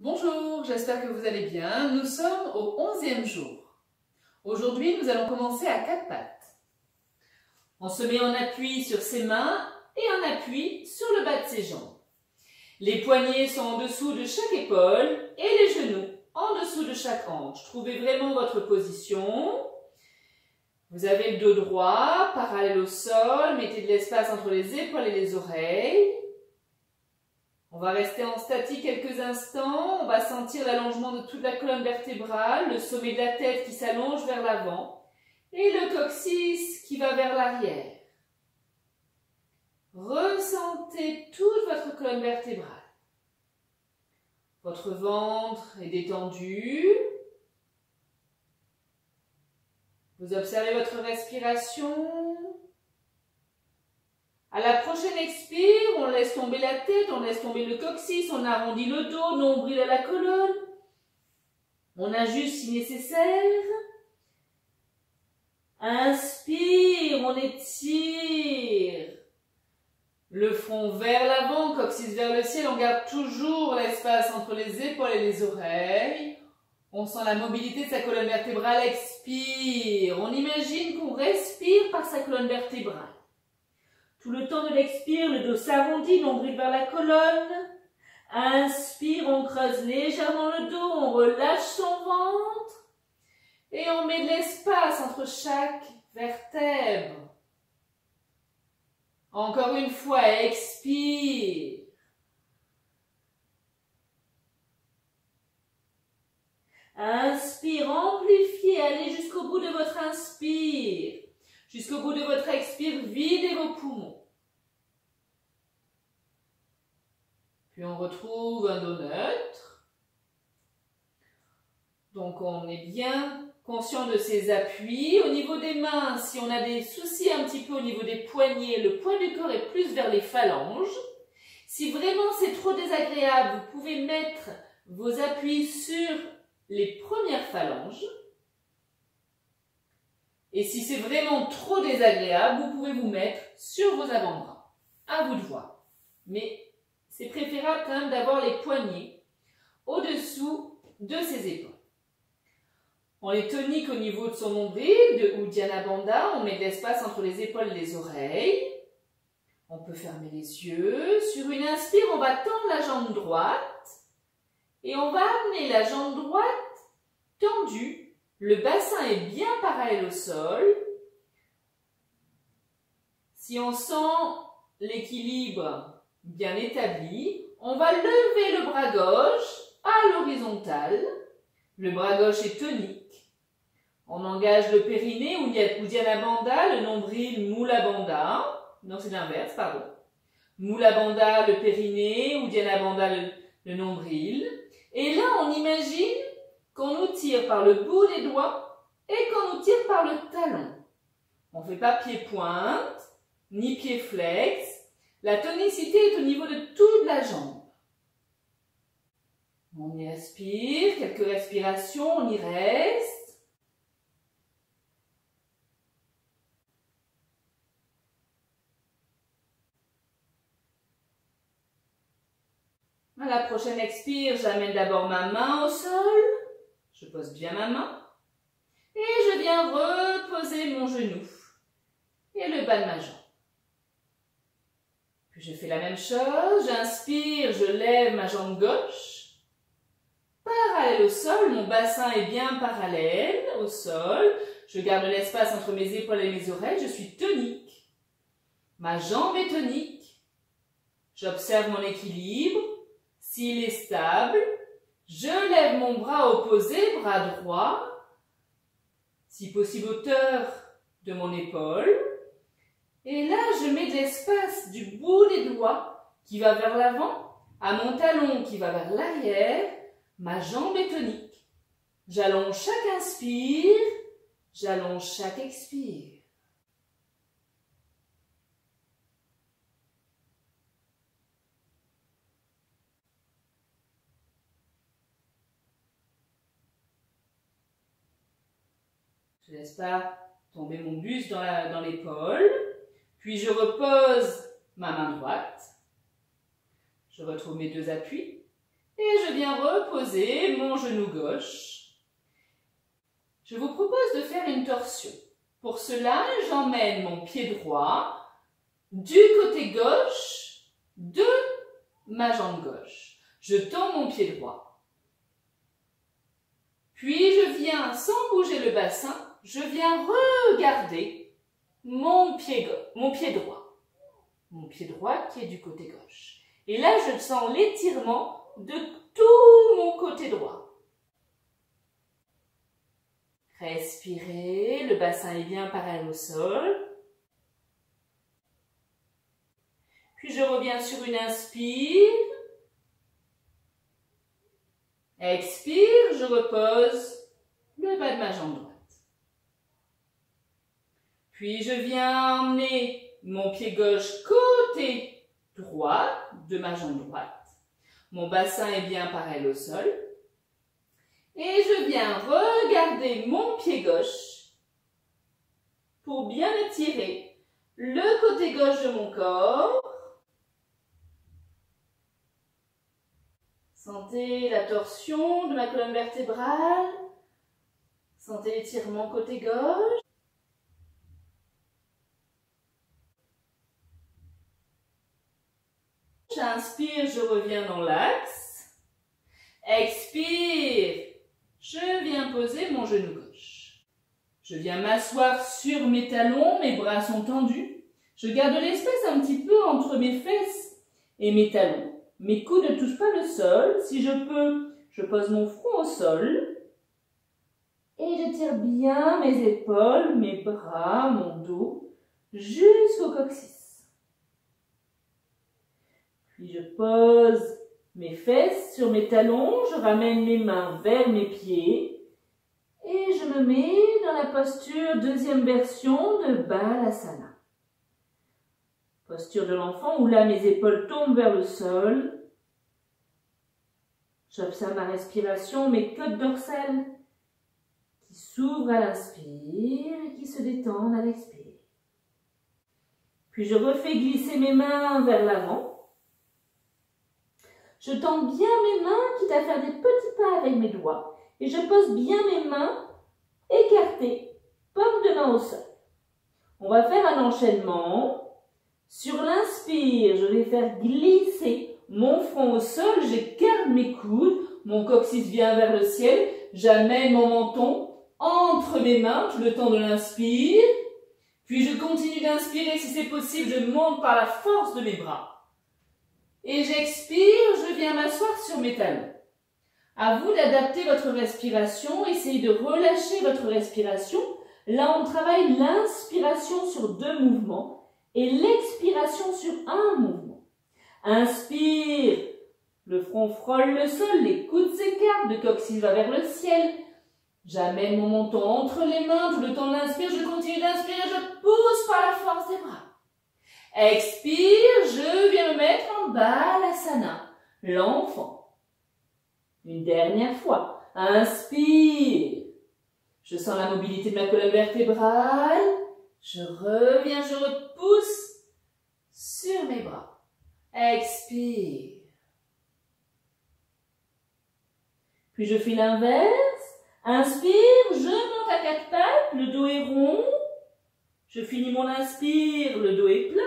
Bonjour, j'espère que vous allez bien. Nous sommes au 11e jour. Aujourd'hui, nous allons commencer à quatre pattes. On se met en appui sur ses mains et en appui sur le bas de ses jambes. Les poignets sont en dessous de chaque épaule et les genoux en dessous de chaque hanche. Trouvez vraiment votre position. Vous avez le dos droit, parallèle au sol. Mettez de l'espace entre les épaules et les oreilles. On va rester en statique quelques instants, on va sentir l'allongement de toute la colonne vertébrale, le sommet de la tête qui s'allonge vers l'avant et le coccyx qui va vers l'arrière. Ressentez toute votre colonne vertébrale. Votre ventre est détendu. Vous observez votre respiration. À la prochaine expire, on laisse tomber la tête, on laisse tomber le coccyx, on arrondit le dos, nombril à la colonne. On ajuste si nécessaire. Inspire, on étire. Le front vers l'avant, coccyx vers le ciel. On garde toujours l'espace entre les épaules et les oreilles. On sent la mobilité de sa colonne vertébrale. Expire. On imagine qu'on respire par sa colonne vertébrale. Tout le temps de l'expire, le dos s'arrondit, nombril vers la colonne. Inspire, on creuse légèrement le dos, on relâche son ventre. Et on met de l'espace entre chaque vertèbre. Encore une fois, expire. Inspire, amplifiez, allez jusqu'au bout de votre inspire. Jusqu'au bout de votre expire, videz vos poumons. Puis on retrouve un dos neutre. Donc on est bien conscient de ses appuis. Au niveau des mains, si on a des soucis un petit peu au niveau des poignets, le poids du corps est plus vers les phalanges. Si vraiment c'est trop désagréable, vous pouvez mettre vos appuis sur les premières phalanges. Et si c'est vraiment trop désagréable, vous pouvez vous mettre sur vos avant-bras. À vous de voir. Mais c'est préférable quand même d'avoir les poignets au-dessous de ses épaules. On est tonique au niveau de son nombril, de Uddiyana Bandha. On met de l'espace entre les épaules et les oreilles. On peut fermer les yeux. Sur une inspire, on va tendre la jambe droite. Et on va amener la jambe droite tendue. Le bassin est bien parallèle au sol. Si on sent l'équilibre bien établi, on va lever le bras gauche à l'horizontale. Le bras gauche est tonique. On engage le périnée, Uddiyana Bandha, le nombril, Mula Bandha. Non, c'est l'inverse, pardon. Mula Bandha, le périnée, Uddiyana Bandha, le nombril. Et là, on imagine qu'on nous tire par le bout des doigts et qu'on nous tire par le talon. On ne fait pas pied-pointe, ni pied-flex. La tonicité est au niveau de toute la jambe. On y respire, quelques respirations, on y reste. À la prochaine expire, j'amène d'abord ma main au sol. Je pose bien ma main et je viens reposer mon genou et le bas de ma jambe. Puis je fais la même chose, j'inspire, je lève ma jambe gauche, parallèle au sol, mon bassin est bien parallèle au sol, je garde l'espace entre mes épaules et mes oreilles, je suis tonique, ma jambe est tonique, j'observe mon équilibre, s'il est stable. Je lève mon bras opposé, bras droit, si possible hauteur de mon épaule. Et là, je mets de l'espace du bout des doigts qui va vers l'avant, à mon talon qui va vers l'arrière. Ma jambe est tonique. J'allonge chaque inspire, j'allonge chaque expire. Je ne laisse pas tomber mon buste dans l'épaule. Puis je repose ma main droite. Je retrouve mes deux appuis. Et je viens reposer mon genou gauche. Je vous propose de faire une torsion. Pour cela, j'emmène mon pied droit du côté gauche de ma jambe gauche. Je tends mon pied droit. Puis je viens, sans bouger le bassin, je viens regarder mon pied droit. Mon pied droit qui est du côté gauche. Et là, je sens l'étirement de tout mon côté droit. Respirez, le bassin est bien parallèle au sol. Puis je reviens sur une inspire. Expire, je repose le bas de ma jambe droite. Puis je viens emmener mon pied gauche côté droit de ma jambe droite. Mon bassin est bien parallèle au sol. Et je viens regarder mon pied gauche pour bien étirer le côté gauche de mon corps. Sentez la torsion de ma colonne vertébrale. Sentez l'étirement côté gauche. J'inspire, je reviens dans l'axe. Expire, je viens poser mon genou gauche. Je viens m'asseoir sur mes talons, mes bras sont tendus. Je garde l'espace un petit peu entre mes fesses et mes talons. Mes coudes ne touchent pas le sol. Si je peux, je pose mon front au sol. Et j'étire bien mes épaules, mes bras, mon dos, jusqu'au coccyx. Puis je pose mes fesses sur mes talons, je ramène mes mains vers mes pieds et je me mets dans la posture deuxième version de Balasana. Posture de l'enfant où là mes épaules tombent vers le sol. J'observe ma respiration, mes côtes dorsales qui s'ouvrent à l'inspire et qui se détendent à l'expire. Puis je refais glisser mes mains vers l'avant. Je tends bien mes mains, quitte à faire des petits pas avec mes doigts. Et je pose bien mes mains écartées, paume de main au sol. On va faire un enchaînement. Sur l'inspire, je vais faire glisser mon front au sol. J'écarte mes coudes. Mon coccyx vient vers le ciel. J'amène mon menton entre mes mains, le temps de l'inspire. Puis je continue d'inspirer. Si c'est possible, je monte par la force de mes bras. Et j'expire, je viens m'asseoir sur mes talons. À vous d'adapter votre respiration, essayez de relâcher votre respiration. Là, on travaille l'inspiration sur 2 mouvements et l'expiration sur 1 mouvement. Inspire, le front frôle le sol, les coudes s'écartent, le coccyx va vers le ciel. J'amène mon menton entre les mains, tout le temps de l'inspire, je continue d'inspirer, je pousse par la force des bras. Expire, je viens me mettre en Balasana, l'enfant. Une dernière fois. Inspire. Je sens la mobilité de ma colonne vertébrale. Je reviens, je repousse sur mes bras. Expire. Puis je fais l'inverse. Inspire, je monte à 4 pattes, le dos est rond. Je finis mon inspire, le dos est plat.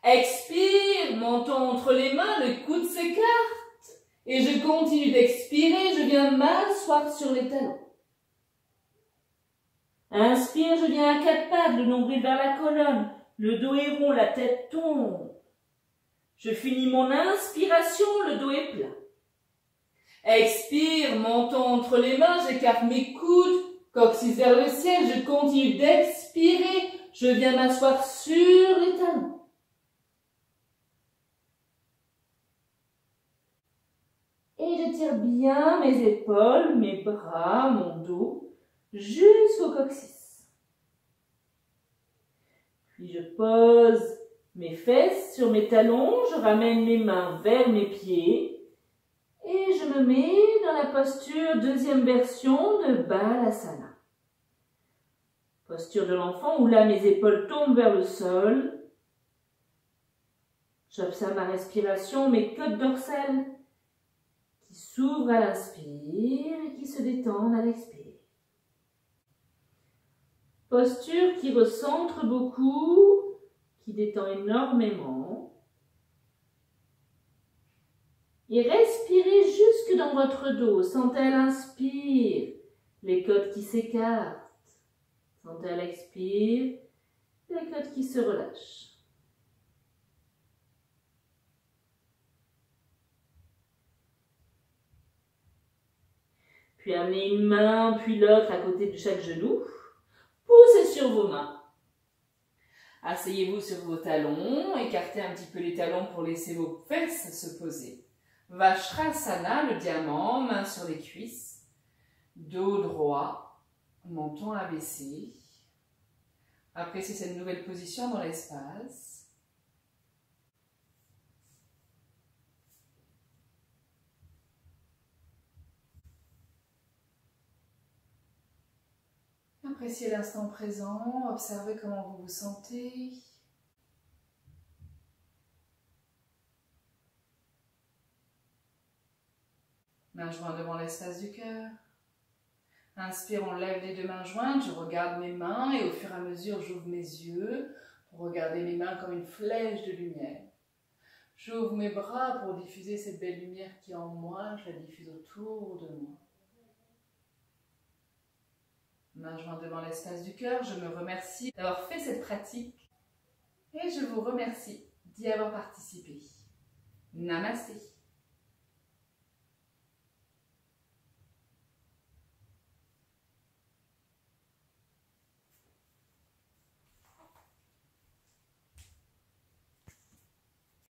Expire, menton entre les mains, le coude s'écarte. Et je continue d'expirer, je viens m'asseoir sur les talons. Inspire, je viens à 4 pattes, le nombril vers la colonne. Le dos est rond, la tête tombe. Je finis mon inspiration, le dos est plat. Expire, menton entre les mains, j'écarte mes coudes, coccyx vers le ciel, je continue d'expirer, je viens m'asseoir sur les talons. Et j'étire bien mes épaules, mes bras, mon dos, jusqu'au coccyx. Puis je pose mes fesses sur mes talons, je ramène mes mains vers mes pieds et je me mets dans la posture deuxième version de Balasana. Posture de l'enfant où là mes épaules tombent vers le sol. J'observe ma respiration, mes côtes dorsales s'ouvre à l'inspire et qui se détendent à l'expire. Posture qui recentre beaucoup, qui détend énormément. Et respirez jusque dans votre dos. Sentez à l'inspire les côtes qui s'écartent. Sentez à l'expire les côtes qui se relâchent. Puis amenez une main puis l'autre à côté de chaque genou. Poussez sur vos mains. Asseyez-vous sur vos talons, écartez un petit peu les talons pour laisser vos fesses se poser. Vajrasana, le diamant, main sur les cuisses, dos droit, menton abaissé. Appréciez cette nouvelle position dans l'espace. Appréciez l'instant présent, observez comment vous vous sentez. Mains jointes devant l'espace du cœur. Inspire, on lève les deux mains jointes, je regarde mes mains et au fur et à mesure j'ouvre mes yeux pour regarder mes mains comme une flèche de lumière. J'ouvre mes bras pour diffuser cette belle lumière qui est en moi, je la diffuse autour de moi. Mains jointes devant l'espace du cœur, je me remercie d'avoir fait cette pratique et je vous remercie d'y avoir participé. Namasté.